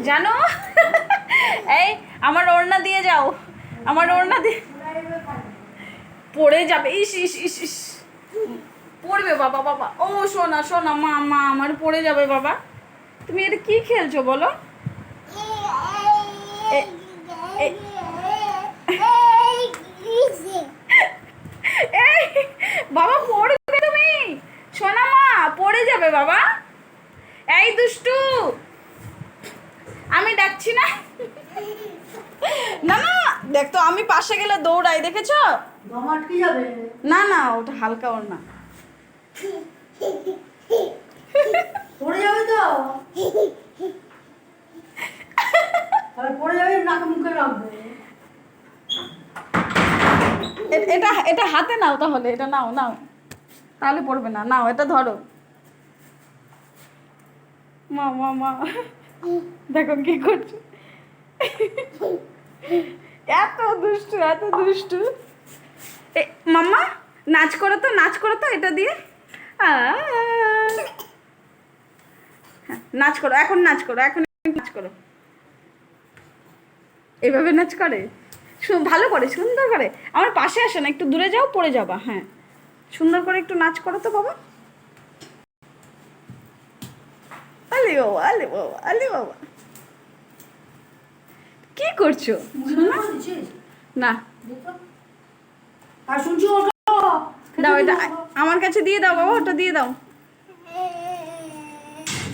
জানো এই আমার ওড়না দিয়ে যাও, আমার ওড়না দিয়ে পড়ে যাবে। ইস ইস ইস ইস পড়বে বাবা, বাবা ও সোনা সোনা, মা মা আমার পড়ে যাবে বাবা। তুমি এটা কি খেলছো বলো? এই বাবা পড়বে, তুমি সোনা মা পড়ে যাবে বাবা। এই দুষ্টু, আমি ডাকছি না। না না দেখ তো, আমি পাশে গেলে দৌড়াই, দেখেছো? না না ওটা হালকা ওর না, পড়ে যাবে তো, পড়ে যাবে, নাকে মুখে লাগবে। এটা এটা হাতে নাও তাহলে, এটা নাও নাও, তাহলে পড়বে না। নাও এটা ধরো। মা মা মা দেখো কি করছো, এত দুষ্টু এত দুষ্টু। মাম্মা নাচ করো তো, নাচ করো তো এটা দিয়ে। নাচ করো এখন, নাচ করো এখন, নাচ করো। এভাবে নাচ করে, ভালো করে, সুন্দর করে। আমার পাশে আসে না, একটু দূরে যাও, পড়ে যাবা। হ্যাঁ সুন্দর করে একটু নাচ করো তো বাবা। আলে বাবা, আলে বাবা, আলে বাবা, কি করছো? না আর শুনছি, দাও এটা আমার কাছে দিয়ে দাও বাবা, ওটা দিয়ে দাও।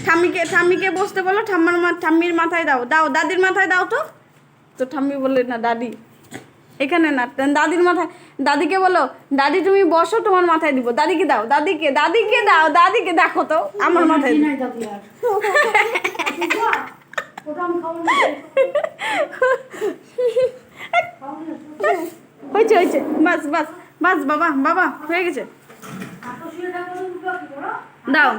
ঠাম্মিকে ঠাম্মিকে বসতে বলো, ঠাম্মির মাথায় দাও, দাও দাদির মাথায় দাও তো। তো ঠাম্মি বললে না দাদি এখানে না, দাদির মাথায়। দাদিকে বলো দাদি তুমি বসো, তোমার মাথায় দিব। দাদিকে দাও, দাদিকে দাদিকে দাও, দাদিকে দেখো তো আমার মাথায়। হয়েছে হয়েছে, বাস বাস বাস বাবা, বাবা হয়ে গেছে, দাও।